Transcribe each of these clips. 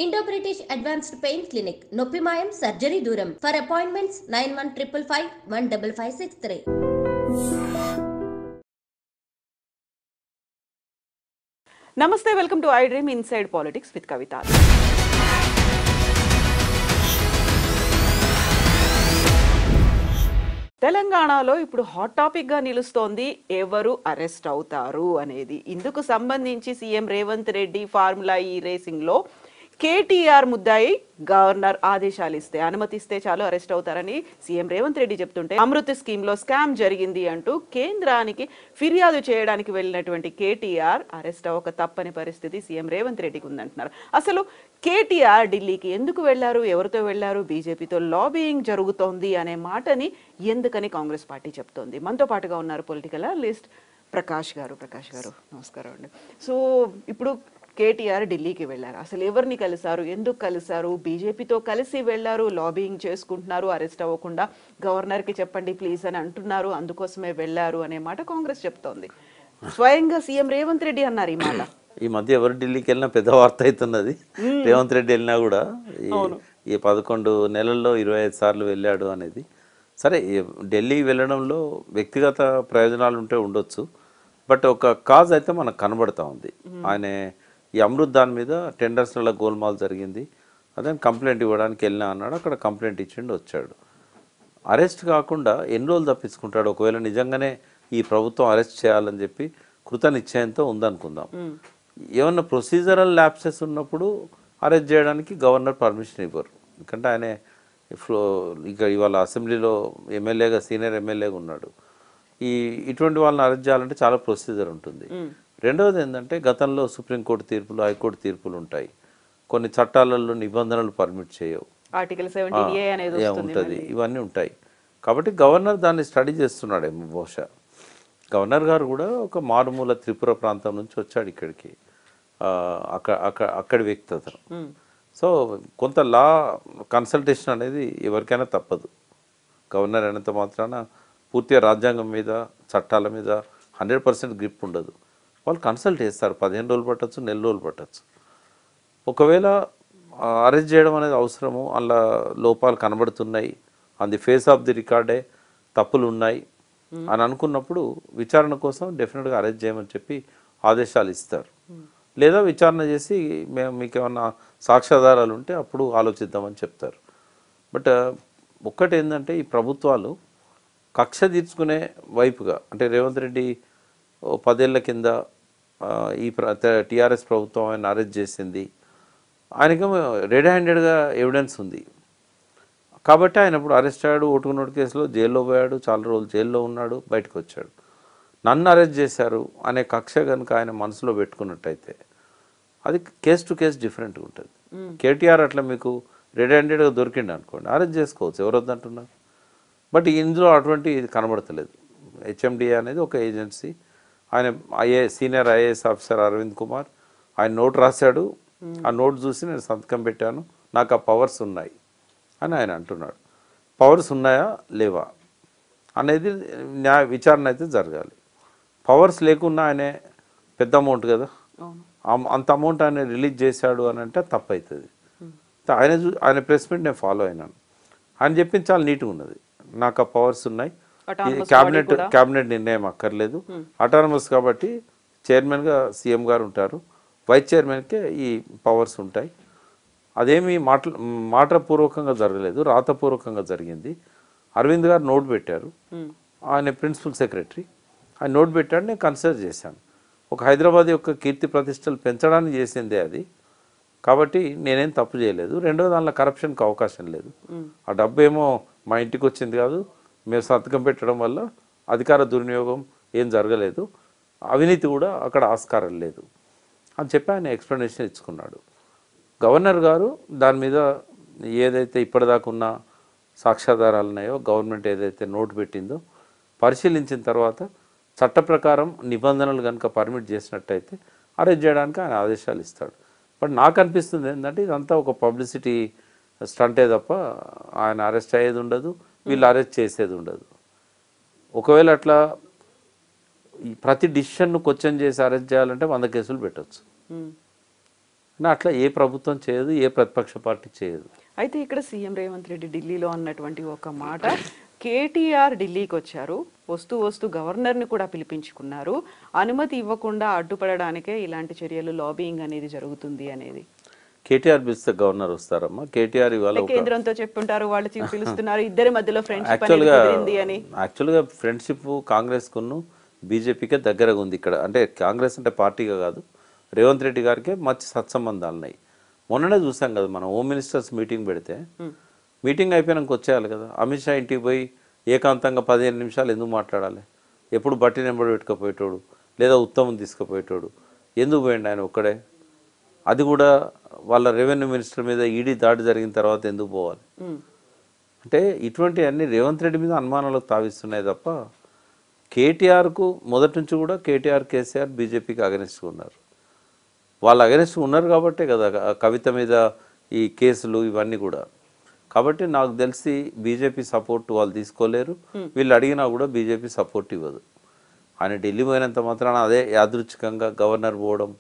Indo-British Advanced Pain Clinic, Noppimayam Surgery Duram. For appointments 9155515563. నమస్తే, welcome to iDream inside politics with Kavitha. తెలంగాణలో ఇప్పుడు hot టాపిక్గా నిలుస్తోంది ఎవరు అరెస్ట్ అవుతారు అనేది. ఇందుకు సంబంధించి సీఎం రేవంత్ రెడ్డి ఫార్ములా ఈ రేసింగ్లో కేటీఆర్ ముద్దాయి గవర్నర్ ఆదేశాలు ఇస్తే అనుమతిస్తే చాలు అరెస్ట్ అవుతారని సీఎం రేవంత్ రెడ్డి చెప్తుంటే, అమృత్ స్కీమ్లో స్కామ్ జరిగింది అంటూ కేంద్రానికి ఫిర్యాదు చేయడానికి వెళ్ళినటువంటి కేటీఆర్ అరెస్ట్ అవ్వక తప్పని పరిస్థితి సీఎం రేవంత్ రెడ్డికి ఉందంటున్నారు. అసలు కేటీఆర్ ఢిల్లీకి ఎందుకు వెళ్లారు, ఎవరితో వెళ్లారు, బీజేపీతో లాబియింగ్ జరుగుతోంది అనే మాటని ఎందుకని కాంగ్రెస్ పార్టీ చెప్తోంది? మనతో పాటుగా ఉన్నారు పొలిటికల్ అనలిస్ట్ ప్రకాష్ గారు. నమస్కారం అండి. సో ఇప్పుడు కేటీఆర్ ఢిల్లీకి వెళ్ళారు. అసలు ఎవరిని కలిశారు, ఎందుకు కలిశారు? బీజేపీతో కలిసి వెళ్ళారు, లాబియింగ్ చేసుకుంటున్నారు, అరెస్ట్ అవ్వకుండా గవర్నర్కి చెప్పండి ప్లీజ్ అని అంటున్నారు, అందుకోసమే వెళ్ళారు అనే మాట కాంగ్రెస్ చెప్తోంది. స్వయంగా సీఎం రేవంత్ రెడ్డి అన్నారు ఈ మాట. ఈ మధ్య ఎవరు ఢిల్లీకి వెళ్ళినా పెద్ద వార్త అవుతున్నది. రేవంత్ రెడ్డి వెళ్ళినా కూడా ఈ 11 నెలల్లో 25 సార్లు వెళ్ళాడు అనేది. సరే, ఢిల్లీ వెళ్ళడంలో వ్యక్తిగత ప్రయోజనాలు ఉంటే ఉండొచ్చు, బట్ ఒక కాజ్ అయితే మనకు కనబడతా ఉంది. ఆయన ఈ అమృత్ దాని మీద టెండర్స్లలో గోల్మాల్ జరిగింది, అదే కంప్లైంట్ ఇవ్వడానికి వెళ్ళినా అన్నాడు. అక్కడ కంప్లైంట్ ఇచ్చిండు, వచ్చాడు. అరెస్ట్ కాకుండా ఎన్ని రోజులు తప్పించుకుంటాడు? ఒకవేళ నిజంగానే ఈ ప్రభుత్వం అరెస్ట్ చేయాలని చెప్పి కృత నిశ్చయంతో ఉందనుకుందాం. ఏమన్నా ప్రొసీజరల్ ల్యాప్సెస్ ఉన్నప్పుడు అరెస్ట్ చేయడానికి గవర్నర్ పర్మిషన్ ఇవ్వరు. ఎందుకంటే ఆయన ఇక ఇవాళ అసెంబ్లీలో ఎమ్మెల్యేగా, సీనియర్ ఎమ్మెల్యేగా ఉన్నాడు. ఇటువంటి వాళ్ళని అరెస్ట్ చేయాలంటే చాలా ప్రొసీజర్ ఉంటుంది. రెండవది ఏంటంటే, గతంలో సుప్రీంకోర్టు తీర్పులు, హైకోర్టు తీర్పులు ఉంటాయి. కొన్ని చట్టాలలో నిబంధనలు పర్మిట్ చేయవు, ఆర్టికల్ 17A అనేది ఉంటుంది, ఇవన్నీ ఉంటాయి. కాబట్టి గవర్నర్ దాన్ని స్టడీ చేస్తున్నాడేమో బహుశా. గవర్నర్ గారు కూడా ఒక మారుమూల త్రిపుర ప్రాంతం నుంచి వచ్చాడు ఇక్కడికి, అక్కడి వ్యక్తి అతను. సో కొంత లా కన్సల్టేషన్ అనేది ఎవరికైనా తప్పదు. గవర్నర్ అయినంత మాత్రాన పూర్తిగా రాజ్యాంగం మీద, చట్టాల మీద 100% గ్రిప్ ఉండదు. వాళ్ళు కన్సల్ట్ చేస్తారు. 15 రోజులు పట్టచ్చు, నెల రోజులు పట్టచ్చు. ఒకవేళ అరెస్ట్ చేయడం అనేది అవసరము, అలా లోపాలు కనబడుతున్నాయి, on the face of the రికార్డే తప్పులు ఉన్నాయి అని అనుకున్నప్పుడు విచారణ కోసం డెఫినెట్గా అరెస్ట్ చేయమని చెప్పి ఆదేశాలు ఇస్తారు. లేదా విచారణ చేసి మేము మీకు ఏమన్నా సాక్ష్యాధారాలు ఉంటే అప్పుడు ఆలోచిద్దామని చెప్తారు. బట్ ఒక్కటి ఏంటంటే, ఈ ప్రభుత్వాలు కక్ష తీర్చుకునే వైపుగా, అంటే రేవంత్ రెడ్డి 10 ఏళ్ల కింద ఈ టీఆర్ఎస్ ప్రభుత్వం ఆయన అరెస్ట్ చేసింది, ఆయనకేమో రెడ్ హ్యాండెడ్గా ఎవిడెన్స్ ఉంది కాబట్టి ఆయన ఇప్పుడు అరెస్ట్ అయ్యాడు. ఓటుకు నోటు కేసులో జైల్లో పోయాడు, చాలా రోజులు జైల్లో ఉన్నాడు, బయటకు వచ్చాడు. నన్ను అరెస్ట్ చేశారు అనే కక్ష కనుక ఆయన మనసులో పెట్టుకున్నట్టయితే అది కేస్ టు కేస్ డిఫరెంట్గా ఉంటుంది. కేటీఆర్ అట్లా మీకు రెడ్ హ్యాండెడ్గా దొరికిండు అనుకోండి, అరెస్ట్ చేసుకోవచ్చు, ఎవరు వద్దంటున్నారు. బట్ ఇందులో అటువంటి ఇది కనబడతలేదు. హెచ్ఎండిఏ అనేది ఒక ఏజెన్సీ. ఆయన senior IAS officer Arvind Kumar ఆయన నోట్ రాశాడు, ఆ నోట్ చూసి నేను సంతకం పెట్టాను, నాకు ఆ పవర్స్ ఉన్నాయి అని ఆయన అంటున్నాడు. పవర్స్ ఉన్నాయా లేవా అనేది విచారణ అయితే జరగాలి. పవర్స్ లేకున్నా ఆయనే పెద్ద అమౌంట్ కదా, అంత అమౌంట్ ఆయన రిలీజ్ చేశాడు అని అంటే తప్పు అవుతుంది. ఆయన ప్రెస్ మీట్ నేను ఫాలో అయినాను. ఆయన చెప్పింది చాలా నీట్గా ఉన్నది, నాకు ఆ పవర్స్ ఉన్నాయి, క్యాబినెట్ నిర్ణయం అక్కర్లేదు, అటానమస్ కాబట్టి చైర్మన్గా సీఎం గారు ఉంటారు, వైస్ చైర్మన్కే ఈ పవర్స్ ఉంటాయి. అదేమీ మాటపూర్వకంగా జరగలేదు, రాతపూర్వకంగా జరిగింది. అరవింద్ గారు నోట్ పెట్టారు, ఆయన ప్రిన్సిపల్ సెక్రటరీ, ఆయన నోట్ పెట్టాడు, నేను కన్సిడర్ చేశాను. ఒక హైదరాబాద్ యొక్క కీర్తి ప్రతిష్టలు పెంచడానికి చేసిందే అది, కాబట్టి నేనేం తప్పు చేయలేదు. రెండో దానిలో కరప్షన్కి అవకాశం లేదు. ఆ డబ్బు ఏమో మా ఇంటికి వచ్చింది కాదు, మేము సంతకం పెట్టడం వల్ల అధికార దుర్వినియోగం ఏం జరగలేదు, అవినీతి కూడా అక్కడ ఆస్కారం లేదు అని చెప్పి ఆయన ఎక్స్ప్లెనేషన్ ఇచ్చుకున్నాడు. గవర్నర్ గారు దాని మీద ఏదైతే ఇప్పటిదాకా ఉన్న సాక్ష్యాధారాలు ఉన్నాయో, గవర్నమెంట్ ఏదైతే నోటు పెట్టిందో పరిశీలించిన తర్వాత చట్ట ప్రకారం నిబంధనలు కనుక పర్మిట్ చేసినట్టయితే అరెస్ట్ చేయడానికి ఆయన ఆదేశాలు ఇస్తాడు. బట్ నాకు అనిపిస్తుంది ఏంటంటే, ఇదంతా ఒక పబ్లిసిటీ స్టంటే తప్ప ఆయన అరెస్ట్ అయ్యేది ఉండదు, వీళ్ళు అరెస్ట్ చేసేది ఉండదు. ఒకవేళ అట్లా ప్రతి డిసిషన్ను క్వశ్చన్ చేసి అరెస్ట్ చేయాలంటే 100 కేసులు పెట్టవచ్చు. కానీ అట్లా ఏ ప్రభుత్వం చేయదు, ఏ ప్రతిపక్ష పార్టీ చేయదు. అయితే ఇక్కడ సీఎం రేవంత్ రెడ్డి ఢిల్లీలో అన్నటువంటి ఒక మాట, కేటీఆర్ ఢిల్లీకి వచ్చారు, వస్తూ వస్తూ గవర్నర్ని కూడా పిలిపించుకున్నారు, అనుమతి ఇవ్వకుండా అడ్డుపడడానికే ఇలాంటి చర్యలు, లాబింగ్ అనేది జరుగుతుంది అనేది. కేటీఆర్ పిలిస్తే గవర్నర్ వస్తారమ్మా? కేటీఆర్ ఇవాళ కేంద్రంతో చెప్పుంటారు, వాళ్ళు పిలుస్తున్నారు, ఇద్దరి మధ్యలో ఫ్రెండ్షిప్ అనేది కుదిరింది అని. యాక్చువల్గా ఫ్రెండ్షిప్ కాంగ్రెస్కును బీజేపీకే దగ్గరగా ఉంది ఇక్కడ. అంటే కాంగ్రెస్ అంటే పార్టీగా కాదు, రేవంత్ రెడ్డి గారికి మంచి సత్సంబంధాలు ఉన్నాయి. మొన్ననే చూసాం కదా మనం, హోమ్ మినిస్టర్స్ మీటింగ్ పెడితే మీటింగ్ అయిపోయినాక వచ్చేయాలి కదా. అమిత్ షా ఇంటికి పోయి ఏకాంతంగా 15 నిమిషాలు ఎందుకు మాట్లాడాలి? ఎప్పుడు బట్టి నెంబర్ పెట్టుకుపోయేటోడు, లేదా ఉత్తమం తీసుకుపోయేటోడు, ఎందుకు పోయిండు ఆయన ఒక్కడే? అది కూడా వాళ్ళ రెవెన్యూ మినిస్టర్ మీద ఈడీ దాడి జరిగిన తర్వాత ఎందుకు పోవాలి? అంటే ఇటువంటి అన్ని రేవంత్ రెడ్డి మీద అనుమానాలకు తావిస్తున్నాయి తప్ప, కేటీఆర్కు మొదటి నుంచి కూడా కేటీఆర్, కేసీఆర్ బీజేపీకి అగెనిస్ట్గా ఉన్నారు. వాళ్ళు అగెనిస్ట్గా ఉన్నారు కాబట్టే కదా కవిత మీద ఈ కేసులు ఇవన్నీ కూడా. కాబట్టి నాకు తెలిసి బీజేపీ సపోర్ట్ వాళ్ళు తీసుకోలేరు, వీళ్ళు అడిగినా కూడా బీజేపీ సపోర్ట్ ఇవ్వదు. ఆయన ఢిల్లీ పోయినంత మాత్రాన అదే యాదృచ్ఛికంగా గవర్నర్ పోవడం,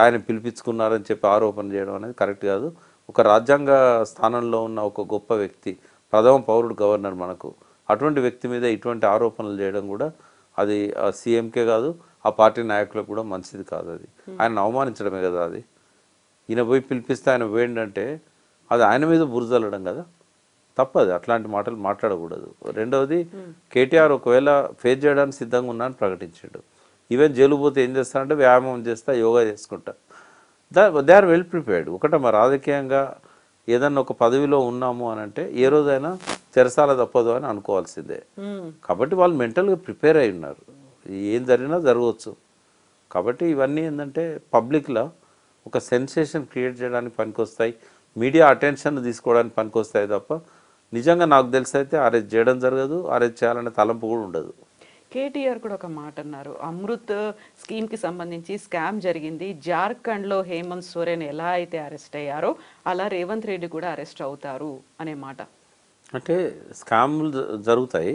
ఆయన పిలిపించుకున్నారని చెప్పి ఆరోపణ చేయడం అనేది కరెక్ట్ కాదు. ఒక రాజ్యాంగ స్థానంలో ఉన్న ఒక గొప్ప వ్యక్తి, ప్రథమ పౌరుడు గవర్నర్ మనకు, అటువంటి వ్యక్తి మీద ఇటువంటి ఆరోపణలు చేయడం కూడా అది సీఎంకే కాదు, ఆ పార్టీ నాయకులకు కూడా మంచిది కాదు. అది ఆయన అవమానించడమే కదా. అది ఈయన పోయి పిలిపిస్తే ఆయన వేయండంటే అది ఆయన మీద బురజల్లడం కదా, తప్పదు. అట్లాంటి మాటలు మాట్లాడకూడదు. రెండవది, కేటీఆర్ ఒకవేళ ఫేస్ చేయడానికి సిద్ధంగా ఉన్నా అని ప్రకటించాడు. ఈవెన్ జైలు పోతే ఏం చేస్తారంటే వ్యాయామం చేస్తా, యోగా చేసుకుంటా. They are well prepared. ఒకటే మరి రాజకీయంగా ఏదన్నా ఒక పదవిలో ఉన్నాము అని అంటే ఏ రోజైనా చెరసాల తప్పదు అని అనుకోవాల్సిందే. కాబట్టి వాళ్ళు మెంటల్గా ప్రిపేర్ అయి ఉన్నారు, ఏం జరిగినా జరగవచ్చు. కాబట్టి ఇవన్నీ ఏంటంటే పబ్లిక్లో ఒక సెన్సేషన్ క్రియేట్ చేయడానికి పనికొస్తాయి, మీడియా అటెన్షన్ తీసుకోవడానికి పనికొస్తాయి తప్ప నిజంగా నాకు తెలిసి అయితే అరెస్ట్ చేయడం జరగదు, అరెస్ట్ చేయాలనే తలంపు కూడా ఉండదు. కేటీఆర్ కూడా ఒక మాట అన్నారు, అమృత్ స్కీమ్కి సంబంధించి స్కామ్ జరిగింది, జార్ఖండ్లో హేమంత్ సోరెన్ ఎలా అయితే అరెస్ట్ అయ్యారో అలా రేవంత్ రెడ్డి కూడా అరెస్ట్ అవుతారు అనే మాట. అంటే స్కాములు జరుగుతాయి.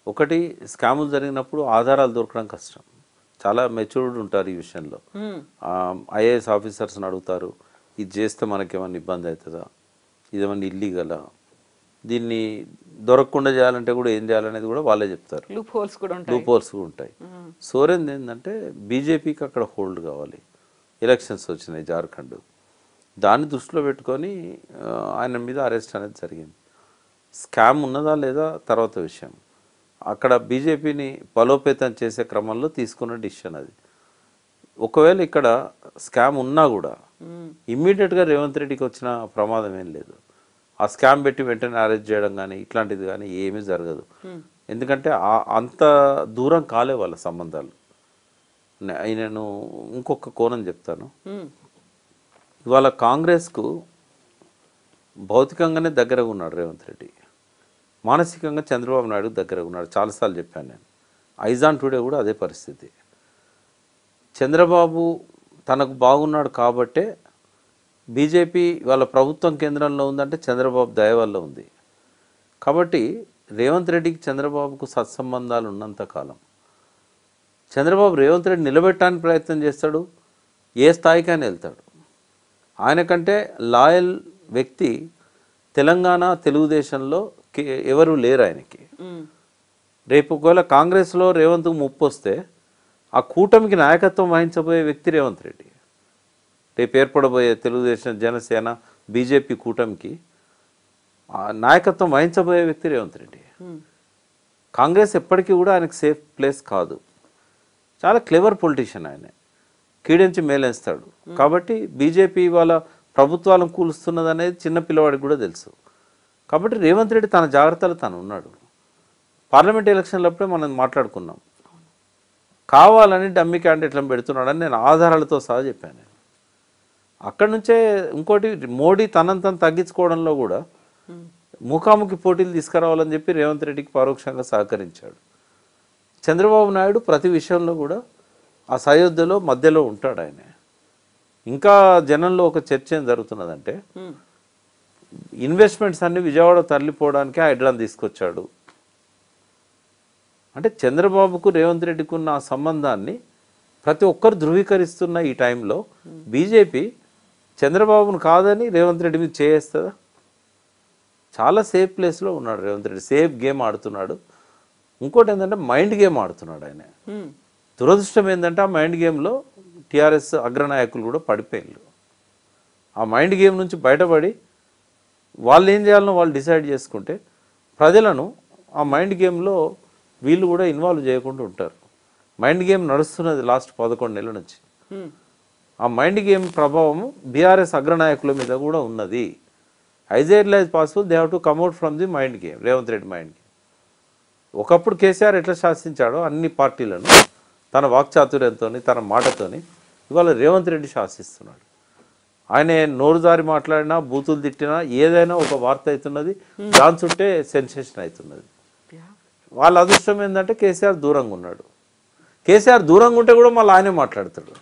ఒకటి, స్కాములు జరిగినప్పుడు ఆధారాలు దొరకడం కష్టం. చాలా మెచ్యూర్డ్ ఉంటారు ఈ విషయంలో. ఐఏఎస్ ఆఫీసర్స్ని అడుగుతారు, ఇది చేస్తే మనకేమన్నా ఇబ్బంది అవుతుందా, ఇదేమన్నా ఇల్లీగలా, దీన్ని దొరకకుండా చేయాలంటే కూడా ఏం చేయాలనేది కూడా వాళ్ళే చెప్తారు. లూప్ హోల్స్ కూడా ఉంటాయి. సోరెన్ ఏంటంటే బీజేపీకి అక్కడ హోల్డ్ కావాలి, ఎలక్షన్స్ వచ్చినాయి జార్ఖండ్, దాన్ని దృష్టిలో పెట్టుకొని ఆయన మీద అరెస్ట్ అనేది జరిగింది. స్కామ్ ఉన్నదా లేదా తర్వాత విషయం. అక్కడ బీజేపీని బలోపేతం చేసే క్రమంలో తీసుకున్న డిసిషన్ అది. ఒకవేళ ఇక్కడ స్కామ్ ఉన్నా కూడా ఇమ్మీడియట్గా రేవంత్ రెడ్డికి వచ్చిన ప్రమాదం ఏం లేదు. ఆ స్కామ్ పెట్టి వెంటనే అరెస్ట్ చేయడం కానీ ఇట్లాంటిది కానీ ఏమీ జరగదు. ఎందుకంటే అంత దూరం కాలే వాళ్ళ సంబంధాలు. నేను ఇంకొక కోణం చెప్తాను. ఇవాళ కాంగ్రెస్కు భౌతికంగానే దగ్గరగా ఉన్నాడు రేవంత్ రెడ్డి, మానసికంగా చంద్రబాబు నాయుడు దగ్గరగా ఉన్నాడు. చాలాసార్లు చెప్పాను నేను, ఐజాన్ టుడే కూడా అదే పరిస్థితి. చంద్రబాబు తనకు బాగున్నాడు కాబట్టే బీజేపీ వాళ్ళ ప్రభుత్వం కేంద్రంలో ఉందంటే చంద్రబాబు దయ వల్ల ఉంది. కాబట్టి రేవంత్ రెడ్డికి చంద్రబాబుకు సత్సంబంధాలు ఉన్నంతకాలం చంద్రబాబు రేవంత్ రెడ్డి నిలబెట్టడానికి ప్రయత్నం చేస్తాడు, ఏ స్థాయికైనా వెళ్తాడు. ఆయనకంటే లాయల్ వ్యక్తి తెలంగాణ తెలుగుదేశంలో ఎవరు లేరు ఆయనకి. రేపు ఒకవేళ కాంగ్రెస్లో రేవంత్కు ముప్పు వస్తే ఆ కూటమికి నాయకత్వం వహించబోయే వ్యక్తి రేవంత్ రెడ్డి. రేపు ఏర్పడబోయే తెలుగుదేశం, జనసేన, బీజేపీ కూటమికి నాయకత్వం వహించబోయే వ్యక్తి రేవంత్ రెడ్డి. కాంగ్రెస్ ఎప్పటికీ కూడా ఆయనకు సేఫ్ ప్లేస్ కాదు. చాలా క్లెవర్ పొలిటీషియన్ ఆయన, కీడించి మేలేస్తాడు. కాబట్టి బీజేపీ వాళ్ళ ప్రభుత్వాలను కూలుస్తున్నది అనేది చిన్న పిల్లవాడికి కూడా తెలుసు. కాబట్టి రేవంత్ రెడ్డి తన జాగ్రత్తలు తను ఉన్నాడు. పార్లమెంట్ ఎలక్షన్లప్పుడే మనం మాట్లాడుకున్నాం, కావాలని డమ్మీ క్యాండిడేట్లను పెడుతున్నాడని నేను ఆధారాలతో సహా చెప్పాను. నేను అక్కడి నుంచే ఇంకోటి, మోడీ తనంతను తగ్గించుకోవడంలో కూడా ముఖాముఖి పోటీలు తీసుకురావాలని చెప్పి రేవంత్ రెడ్డికి పరోక్షంగా సహకరించాడు. చంద్రబాబు నాయుడు ప్రతి విషయంలో కూడా ఆ సయోధ్యలో మధ్యలో ఉంటాడు ఆయన. ఇంకా జనంలో ఒక చర్చ ఏం జరుగుతున్నదంటే, ఇన్వెస్ట్మెంట్స్ అన్ని విజయవాడ తరలిపోవడానికి హైడ్రాన్ తీసుకొచ్చాడు అంటే చంద్రబాబుకు రేవంత్ రెడ్డికి ఉన్న ఆ సంబంధాన్ని ప్రతి ఒక్కరు ధృవీకరిస్తున్న ఈ టైంలో బీజేపీ చంద్రబాబును కాదని రేవంత్ రెడ్డి మీద చేస్తుందా? చాలా సేఫ్ ప్లేస్లో ఉన్నాడు రేవంత్ రెడ్డి, సేఫ్ గేమ్ ఆడుతున్నాడు. ఇంకోటి ఏంటంటే మైండ్ గేమ్ ఆడుతున్నాడు ఆయన. దురదృష్టం ఏంటంటే ఆ మైండ్ గేమ్లో టీఆర్ఎస్ అగ్రనాయకులు కూడా పడిపోయారు. ఆ మైండ్ గేమ్ నుంచి బయటపడి వాళ్ళు ఏం చేయాలనో వాళ్ళు డిసైడ్ చేసుకుంటే ప్రజలను ఆ మైండ్ గేమ్లో వీళ్ళు కూడా ఇన్వాల్వ్ చేయకుండా ఉంటారు. మైండ్ గేమ్ నడుస్తున్నది లాస్ట్ 11 నెలల నుంచి. ఆ మైండ్ గేమ్ ప్రభావము బీఆర్ఎస్ అగ్రనాయకుల మీద కూడా ఉన్నది. As early as possible they have to కమ్అట్ from the mind game, Revanth Reddy mind game. ఒకప్పుడు కేసీఆర్ ఎట్లా శాసించాడో అన్ని పార్టీలను తన వాక్చాతుర్యంతో, తన మాటతోని ఇవాళ రేవంత్ రెడ్డి శాసిస్తున్నాడు. ఆయన నోరు జారి మాట్లాడినా, బూతులు తిట్టినా ఏదైనా ఒక వార్త అవుతున్నది, దాని చుట్టే సెన్సేషన్ అవుతున్నది. వాళ్ళ అదృష్టం ఏంటంటే కేసీఆర్ దూరంగా ఉన్నాడు. కేసీఆర్ దూరంగా ఉంటే కూడా మళ్ళీ ఆయనే మాట్లాడతాడు.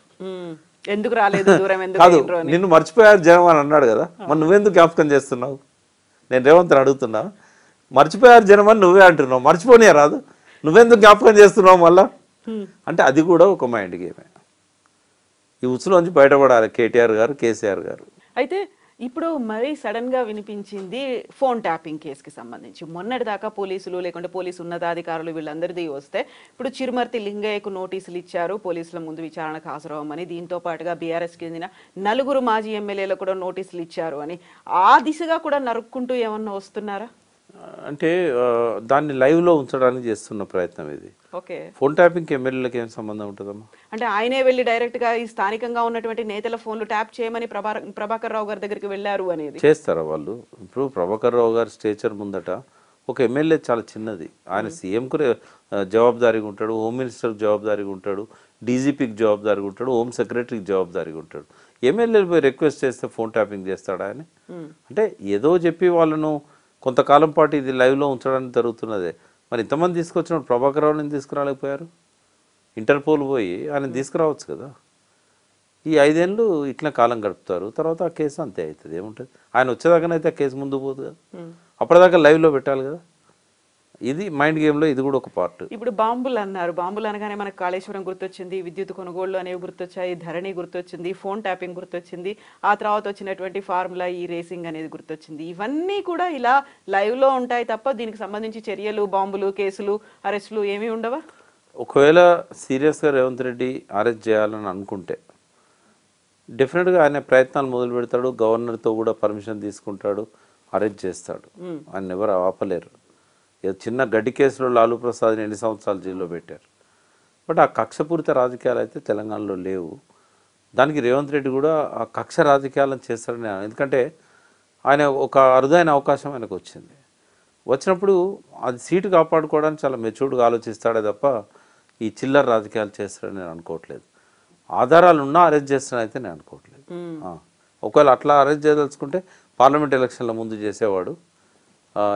ఎందుకు రాలేదు దూరం, కాదు నిన్ను మర్చిపోయారు జనం అని అన్నాడు కదా, మరి నువ్వెందుకు జ్ఞాపకం చేస్తున్నావు? నేను రేవంత్ అడుగుతున్నా, మర్చిపోయారు జనం అని నువ్వే అంటున్నావు, మర్చిపోనే రాదు, నువ్వెందుకు జ్ఞాపకం చేస్తున్నావు మళ్ళా అంటే అది కూడా ఒక మైండ్ గేమే. ఈ ఉచ్చులోంచి బయటపడాలి కేటీఆర్ గారు, కేసీఆర్ గారు. అయితే ఇప్పుడు మరీ సడన్గా వినిపించింది ఫోన్ ట్యాపింగ్ కేసుకి సంబంధించి. మొన్నటిదాకా పోలీసులు లేకుంటే పోలీసు ఉన్నతాధికారులు వీళ్ళందరిది వస్తే ఇప్పుడు చిరుమర్తి లింగయ్యకు నోటీసులు ఇచ్చారు పోలీసుల ముందు విచారణకు హాజరవ్వమని. దీంతో పాటుగా బీఆర్ఎస్కి చెందిన 4 మాజీ ఎమ్మెల్యేలకు కూడా నోటీసులు ఇచ్చారు అని. ఆ దిశగా కూడా నరుక్కుంటూ ఏమన్నా వస్తున్నారా? అంటే దాన్ని లైవ్లో ఉంచడానికి చేస్తున్న ప్రయత్నం ఇది. ఓకే, ఫోన్ ట్యాపింగ్కి ఎమ్మెల్యేలకు ఏం సంబంధం ఉంటుందమ్మా? అంటే ఆయనే వెళ్ళి డైరెక్ట్గా ఈ స్థానికంగా ఉన్నటువంటి నేతల ఫోన్లు ట్యాప్ చేయమని ప్రభాకర్ రావు గారి దగ్గరికి వెళ్ళారు అనేది చేస్తారా వాళ్ళు? ఇప్పుడు ప్రభాకర్ రావు గారి స్టేచర్ ముందట ఒక ఎమ్మెల్యే చాలా చిన్నది. ఆయన సీఎంకు జవాబుదారీగా ఉంటాడు, హోమ్ మినిస్టర్కి జవాబుదారీగా ఉంటాడు, డీజీపీకి జవాబుదారీగా ఉంటాడు, హోమ్ సెక్రటరీకి జవాబుదారీగా ఉంటాడు. ఎమ్మెల్యేలు పోయి రిక్వెస్ట్ చేస్తే ఫోన్ ట్యాపింగ్ చేస్తాడా ఆయన? అంటే ఏదో చెప్పి వాళ్ళను కొంతకాలం పాటు ఇది లైవ్లో ఉంచడానికి జరుగుతున్నదే. మరి ఇంతమంది తీసుకొచ్చినప్పుడు ప్రభాకర్ రావుని తీసుకురాలేకపోయారు? ఇంటర్పోల్ పోయి ఆయన తీసుకురావచ్చు కదా. ఈ 5 ఏళ్ళు ఇట్లా కాలం గడుపుతారు, తర్వాత ఆ కేసు అంతే అవుతుంది. ఏముంటుంది, ఆయన వచ్చేదాకానైతే ఆ కేసు ముందు పోదు కదా, అప్పటిదాకా లైవ్లో పెట్టాలి కదా. ఇది మైండ్ గేమ్లో ఇది కూడా ఒక పార్ట్. ఇప్పుడు బాంబులు అన్నారు, బాంబులు అనగానే మనకు కాళేశ్వరం గుర్తొచ్చింది, విద్యుత్ కొనుగోళ్లు అనేవి గుర్తొచ్చాయి, ధరణి గుర్తొచ్చింది, ఫోన్ ట్యాపింగ్ గుర్తొచ్చింది, ఆ తర్వాత వచ్చినటువంటి ఫార్ములా ఈ రేసింగ్ అనేది గుర్తొచ్చింది. ఇవన్నీ కూడా ఇలా లైవ్లో ఉంటాయి తప్ప దీనికి సంబంధించి చర్యలు, బాంబులు, కేసులు, అరెస్టులు ఏమీ ఉండవా? ఒకవేళ సీరియస్గా రేవంత్ రెడ్డి అరెస్ట్ చేయాలని అనుకుంటే డెఫినెట్గా ఆయన ప్రయత్నాలు మొదలు పెడతాడు, గవర్నర్తో కూడా పర్మిషన్ తీసుకుంటాడు, అరెస్ట్ చేస్తాడు. ఆయన ఎవరు ఆపలేరు. చిన్న గడ్డి కేసులో లాలూ ప్రసాద్ని 8 సంవత్సరాలు జైల్లో పెట్టారు. బట్ ఆ కక్షపూరిత రాజకీయాలు అయితే తెలంగాణలో లేవు. దానికి రేవంత్ రెడ్డి కూడా ఆ కక్ష రాజకీయాలను చేస్తాడని, ఎందుకంటే ఆయన ఒక అరుదైన అవకాశం ఆయనకు వచ్చింది. వచ్చినప్పుడు అది సీటు కాపాడుకోవడానికి చాలా మెచ్యూర్డ్గా ఆలోచిస్తాడే తప్ప ఈ చిల్లర రాజకీయాలు చేస్తాడని నేను అనుకోవట్లేదు. ఆధారాలు ఉన్నా అరెస్ట్ చేస్తాడైతే నేను అనుకోవట్లేదు. ఒకవేళ అట్లా అరెస్ట్ చేయదలుచుకుంటే పార్లమెంట్ ఎలక్షన్ల ముందు చేసేవాడు.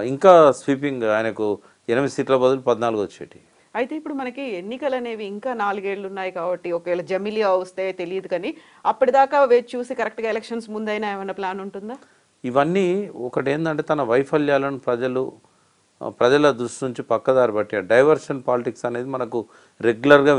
ఇంకా స్వీపింగ్ ఆయనకు 8 సీట్ల బదులు 14 వచ్చేటి. అయితే ఇప్పుడు మనకి ఎన్నికలు అనేవి ఇంకా 4 ఏళ్ళు ఉన్నాయి కాబట్టి ఒకవేళ జమిలియా వస్తే తెలియదు, కానీ అప్పటిదాకా వేచి చూసి కరెక్ట్గా ఎలక్షన్స్ ముందైనా ఏమైనా ప్లాన్ ఉంటుందా? ఇవన్నీ ఒకటి ఏంటంటే తన వైఫల్యాలను ప్రజల దృష్టి నుంచి పక్కదారి పట్టారు. డైవర్షన్ పాలిటిక్స్ అనేది మనకు రెగ్యులర్గా